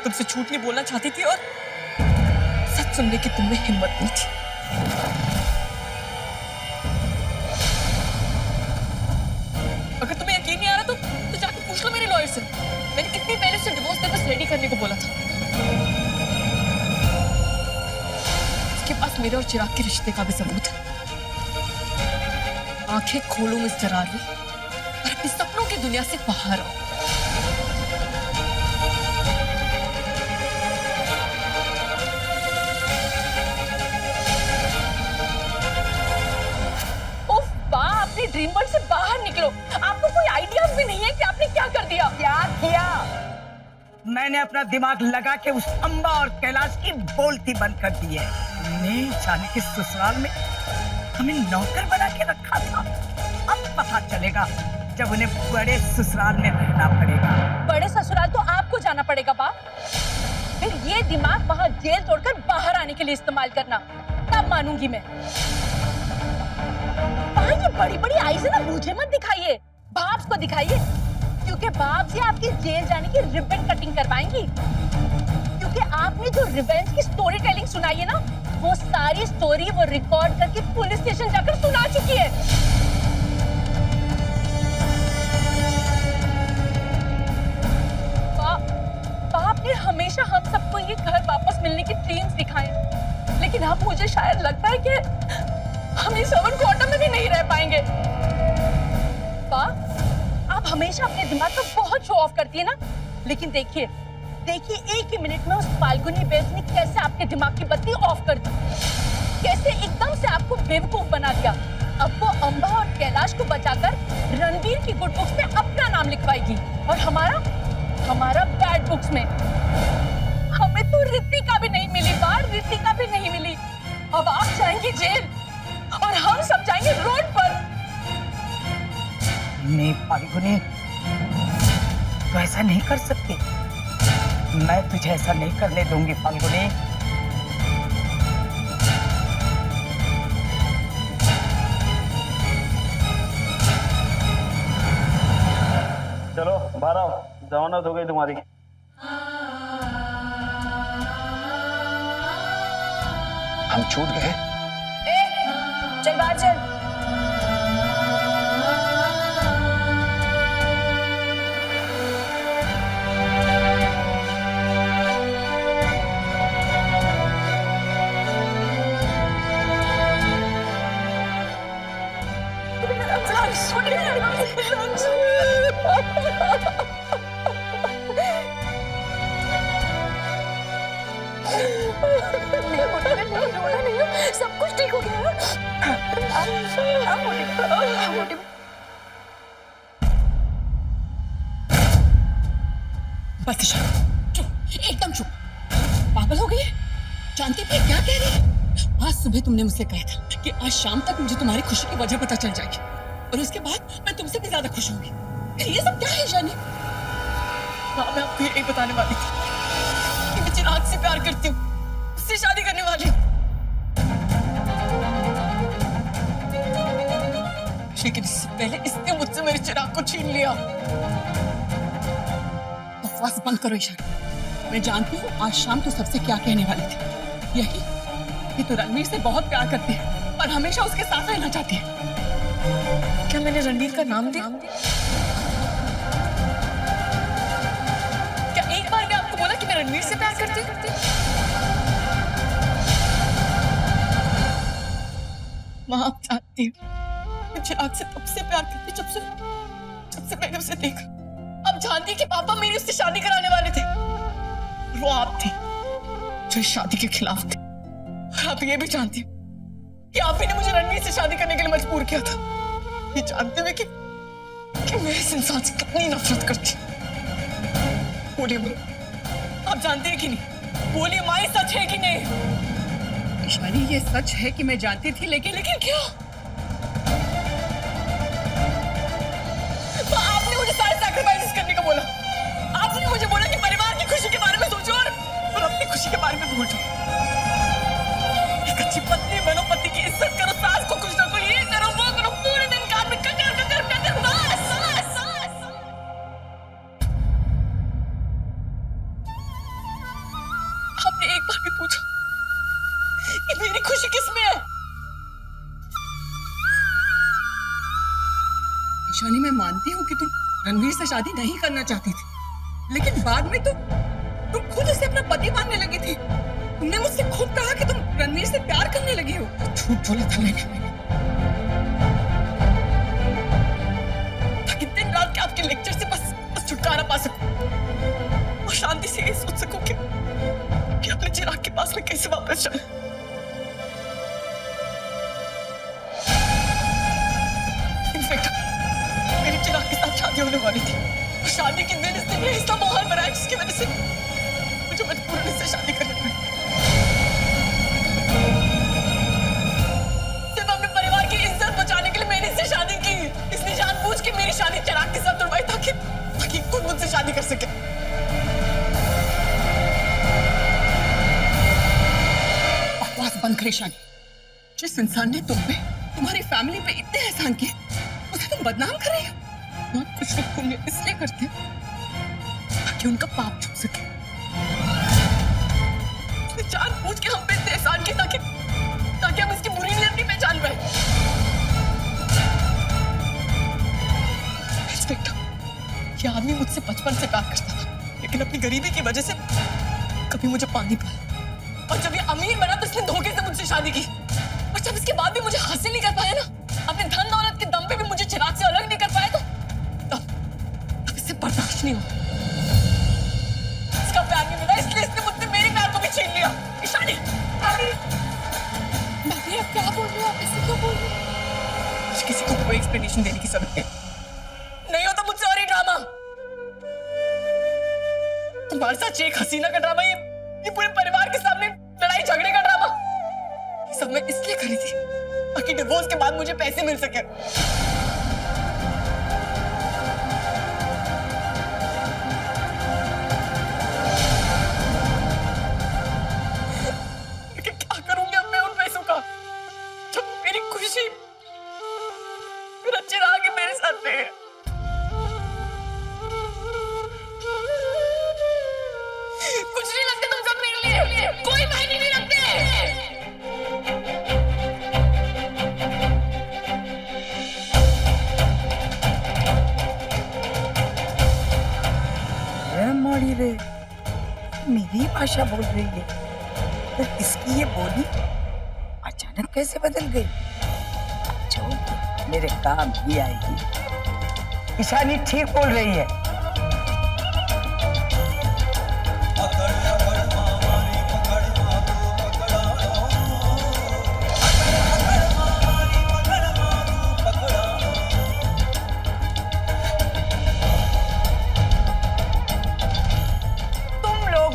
तुमसे झूठ नहीं बोलना चाहती थी और सच सुनने की तुम में हिम्मत नहीं थी। अगर तुम्हें यकीन नहीं आ रहा तो जाके पूछ लो मेरे लॉयर से। मैंने कितनी पहले से डिवोर्स पेपर्स रेडी करने को बोला था। उसके पास मेरे और चिराग के रिश्ते का भी सबूत है। आंखें खोलो मिस जरारी और अपने सपनों की दुनिया से बाहर आओ। अपने ड्रीम वर्ल्ड से बाहर निकलो। आपको कोई आइडिया भी नहीं है कि आपने क्या कर दिया। क्या किया? मैंने अपना दिमाग लगा के उस अंबा और कैलाश की बोलती बंद कर दी है। जाने के ससुराल में हमें नौकर बना के रखा था। अब पता चलेगा जब उन्हें बड़े ससुराल में रहना पड़ेगा। बड़े ससुराल तो आपको जाना पड़ेगा बाप। फिर ये दिमाग वहाँ जेल तोड़कर बाहर आने के लिए इस्तेमाल करना, तब मानूंगी मैं। ये बड़ी बड़ी आई से ना मुझे मत दिखाइए, बाब्स को दिखाइए, क्योंकि बाब्स ही आपकी जेल जाने की रिबन कटिंग करवाएंगी। क्योंकि आपने जो रिवेंज की स्टोरी टेलिंग सुनाई है ना, वो सारी स्टोरी वो रिकॉर्ड करके पुलिस स्टेशन जाकर सुना चुकी है। बाप ने हमेशा हम सबको ये घर वापस मिलने की ड्रीम्स दिखाए, लेकिन अब मुझे शायद लगता है कि हम इस सेवन क्वार्टर में भी नहीं रह पाएंगे। आप हमेशा अपने दिमाग का बहुत शो ऑफ करती है ना, लेकिन देखिए एक ही मिनट में उस फाल्गुनी बेस ने कैसे आपके दिमाग की बत्ती ऑफ कर दी, कैसे एकदम से आपको बेवकूफ बना दिया। अब वो अंबा और कैलाश को बचाकर रणवीर की गुड बुक्स में अपना नाम लिखवाएगी और हमारा बैड बुक्स में। हमें तो रितिका भी नहीं मिली बार, रितिका भी नहीं मिली। अब आप जाएंगे जेल और हम सब जाएंगे रोड पर। नहीं फाल्गुनी, तो ऐसा नहीं कर सकती। मैं तुझे ऐसा नहीं करने दूंगी फाल्गुनी। चलो बाहर आओ, जमानत हो गई तुम्हारी। हम छूट गए। चल बाहर चल। सब कुछ ठीक हो गया। बस चुप, एकदम चुप। पागल हो गई है? जानती थी क्या कह रही है? आज सुबह तुमने मुझसे कहा था कि आज शाम तक मुझे तुम्हारी खुशी की वजह पता चल जाएगी और उसके बाद मैं तुमसे भी ज्यादा खुश होंगी। फिर ये सब क्या है जानी? हाँ, मैं आपको यही बताने वाली थी कि मैं चिराग से प्यार करती हूँ, उससे शादी करने वाली हूँ। लेकिन इससे पहले इसने मुझसे मेरे चिराग को छीन लिया। बकवास बंद करो ईशान। मैं जानती हूँ आज शाम तू सबसे क्या कहने वाली थी। यही कि तू रणवीर से बहुत प्यार करती है और हमेशा उसके साथ रहना चाहती है। क्या मैंने रणवीर का नाम दिया? क्या एक बार मैं आपको बोला कि मैं रणवीर से प्यार करती हूँ? माँ आप जानती हूँ मैं चिराग से तब से प्यार करती जब से मैंने उसे देखा। अब जानती कि पापा मेरी उससे शादी कराने वाले थे। वो आप थी जो इस शादी के खिलाफ थे। और आप ये भी जानती हो कि आप ही ने मुझे रणवीर से शादी करने के लिए मजबूर किया था, ये जानते हुए कि मैं इस इंसान से कितनी नफरत करती। बोलिए माँ, आप जानती है कि नहीं? बोलिए माँ, ये सच है कि नहीं? ईशानी, ये सच है कि मैं जानती थी, लेकिन क्या? आपने मुझे सारे सैक्रिफाइसेस करने को बोला। आपने मुझे बोला कि परिवार की खुशी के बारे में सोचो और अपनी खुशी के बारे में भूल जाओ। एक अच्छी पत्नी बनो, पति की इज्जत करो, सास को खुश रखो, ये करो वो करो, पूरे दिन काम में ककर बस। किस में है? ईशानी, मैं मानती हूँ कि तुम रणवीर से शादी नहीं करना चाहती थी, लेकिन बाद में तुम खुद उसे अपना पति मानने लगी थी। तुमने मुझसे खुद कहा कि तुम रणवीर से प्यार करने लगी हो। झूठ बोला था मैंने, ताकि दिन रात के आपके लेक्चर से बस छुटकारा पा सकूं और शांति से ये सोच सकूं कि अपने चिराग के पास में कैसे वापस जाऊं। इनफैक्ट मेरी चिराग के साथ शादी होने वाली थी और शादी के दिन इसने ये ऐसा माहौल बनाया जिसकी वजह से मुझे मजबूरन इससे शादी करनी पड़ी। सिर्फ अपने परिवार की इज्जत बचाने के लिए मैंने इससे शादी की। इसने जानबूझ के मेरी शादी चिराग के साथ तुड़वाई ताकि खुद मुझसे शादी कर सके। बकवास बंद कर ईशानी। जिस इंसान ने तुम पे, तुम्हारी फैमिली पे इतने एहसान किए, उसे तुम बदनाम कर रही हो। कुछ लोग पुण्य इसलिए करते हैं ताकि उनका पाप छुप सके। उसने जानबूझ के हम पे इतने एहसान किए ताकि हम इसकी बुरी नीयत नहीं पहचान पाए। ये आदमी मुझसे बचपन से प्यार करता था, लेकिन अपनी गरीबी की वजह से कभी मुझे पा नहीं पाया। और जब ये अमीर बना तो इसने धोखे से मुझसे शादी की। और जब इसके बाद भी मुझे हासिल नहीं कर पाया ना, अपने धन दौलत के दम पे भी मुझे चिराग से अलग नहीं कर पाया, तो तब इससे बर्दाश्त नहीं हुआ। इसका प्यार नहीं मिला, इसलिए इसने मुझसे मेरे प्यार को भी छीन लिया। ईशानी, भाभी आप क्या बोल रहे हो? आप ऐसे क्यों बोल रहे हो? मुझे किसी को कोई एक्सप्लेनेशन देने की जरूरत नहीं होता मुझसे और ये ड्रामा। तुम्हारे साथ शेख हसीना का ड्रामा, ये पूरे परिवार के सामने लड़ाई झगड़े का ड्रामा, ये सब मैं इसलिए करी थी ताकि डिवोर्स के बाद मुझे पैसे मिल सके। लेकिन क्या करूंगी अब मैं उन पैसों का, जब मेरी खुशी, मेरा चिराग ही मेरे साथ नहीं है। कुछ नहीं लगते तुम सब मेरे लिए, कोई मायने नहीं रखते। मोड़ी रे, मेरी भाषा बोल रही है, तो इसकी ये बोली अचानक कैसे बदल गई? अच्छा, मेरे काम भी आएगी। ईशानी ठीक बोल रही है।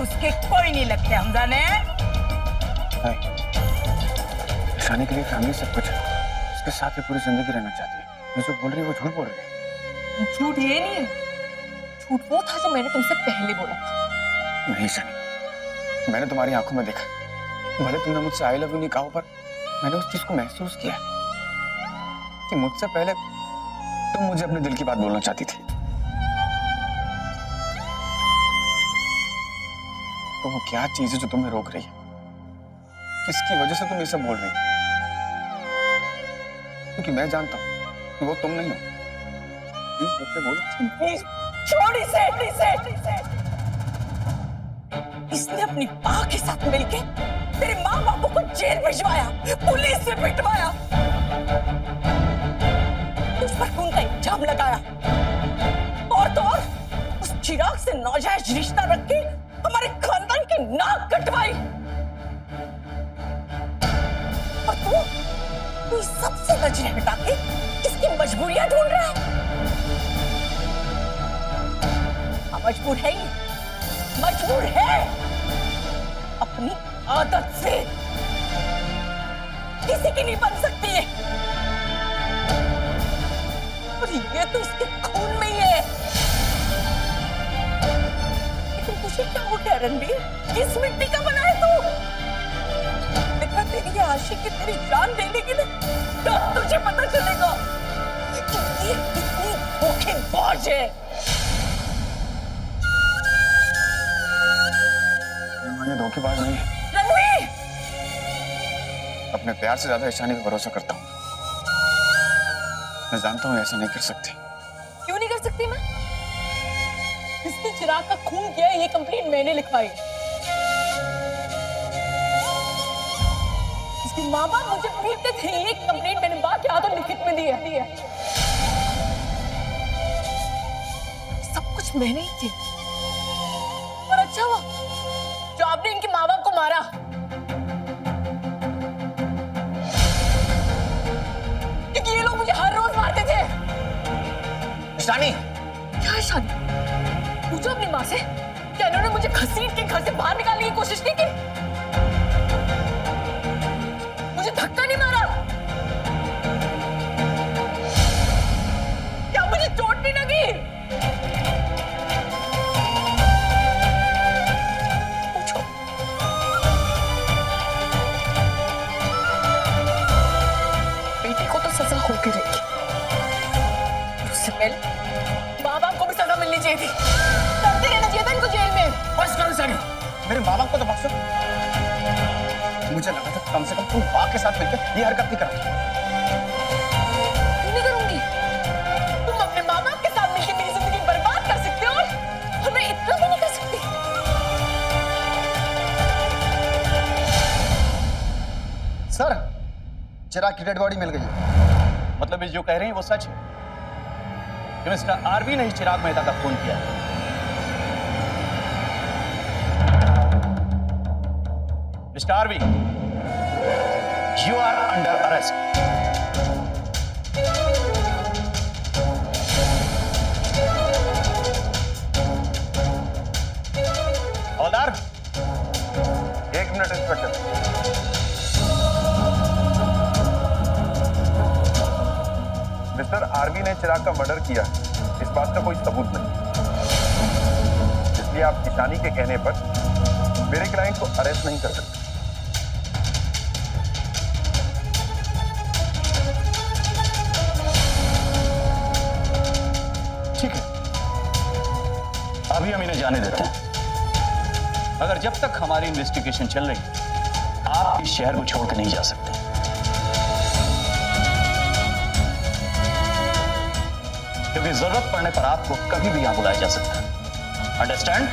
उसके कोई नहीं लगते हमजा ने। ईशानी के लिए फैमिली सब कुछ है, उसके साथ ही पूरी जिंदगी रहना चाहती है। ये जो बोल रही है वो झूठ बोल रही है। झूठ ये नहीं है, झूठ वो था जो मैंने तुमसे पहले बोला था। नहीं ईशानी, मैंने तुम्हारी आंखों में देखा। भले तुमने मुझसे आई लव यू नहीं कहा, पर मैंने उस चीज को महसूस किया कि मुझसे पहले तुम मुझे अपने दिल की बात बोलना चाहती थी। तो वो क्या चीज है जो तुम्हें रोक रही है? किसकी वजह से तुम ये सब बोल रही हो? क्योंकि मैं जानता हूं कि वो तुम नहीं हो। प्लीज मुझसे बोलो। प्लीज छोड़ इसे। इसने अपनी माँ के साथ मिलके तेरे माँ बापू को जेल भिजवाया, पुलिस से पिटवाया, उस पर खून का इल्जाम लगाया, और तो और उस चिराग से नाजायज रिश्ता रख के हमारे खानदान की नाक कटवाई। और तू सबसे नजरें हटा के इसकी मजबूरियां ढूंढ रहा है। मजबूर है ही, मजबूर है अपनी आदत से। किसी की नहीं बन सकती है, और ये तो उसके खून में ही है। लेकिन तुझे क्या हो गया रणबीर? किस मिट्टी का बना है तू? देखा तेरी ये आशिकी तेरी जान देने के लिए, तब तुझे पता चलेगा कि ये कितनी धोखेबाज है। ये धोखेबाज नहीं है। रणबीर! अपने प्यार से ज्यादा ईशानी पे भरोसा करता हूँ। मैं जानता हूँ ऐसा नहीं कर सकती। क्यों नहीं कर सकती मैं? जिसने चिराग का खून किया है, ये कंप्लेंट मैंने लिखवाई। इसके माँ बाप मुझे पीटते थे, ये कंप्लेंट मैंने माँ के हाथों लिखित में दी है। सब कुछ मैंने ही किया। और अच्छा हुआ जो आपने इनके माँ बाप को मारा। क्योंकि ये लोग मुझे हर रोज मारते थे। ईशानी! क्या ईशानी? पूछो अपनी माँ से, क्या इन्होंने मुझे घसीट के घर से बाहर निकालने की कोशिश नहीं की? मुझे धक्का नहीं मारा? क्या मुझे चोट नहीं लगी? पूछो। बेटी को तो सजा होके रहेगी, उससे पहले माँ बाप को भी सजा मिलनी चाहिए थी। करते रहना चाहिए था इनको जेल में। बस करो ईशानी, मेरे माँ बाप को तो बख्शो। मुझे लगा था कम से कम तुम माँ के साथ मिलकर ये हरकत नहीं करोगी। क्यों नहीं करूंगी? तुम अपने माँ बाप के साथ मिलकर मेरी जिंदगी बर्बाद कर सकते हो और मैं इतना भी नहीं कर सकती। सर, चिराग की डेड बॉडी मिल गई है। मतलब ये जो कह रहे हैं वो सच है कि मिस्टर आरवी ने ही चिराग मेहता का खून किया। Mister R V, you are under arrest. हवलदार, 1 मिनट इंस्पेक्टर। मिस्टर आरवी ने चिराग का मर्डर किया, इस बात का कोई सबूत नहीं, इसलिए आप ईशानी के कहने पर मेरे क्लाइंट को अरेस्ट नहीं कर सकते। ठीक है, अभी हम इन्हें जाने देते हैं। मगर जब तक हमारी इन्वेस्टिगेशन चल रही है, आप इस शहर को छोड़कर नहीं जा सकते। क्योंकि जरूरत पड़ने पर आपको कभी भी यहां बुलाया जा सकता है। अंडरस्टैंड?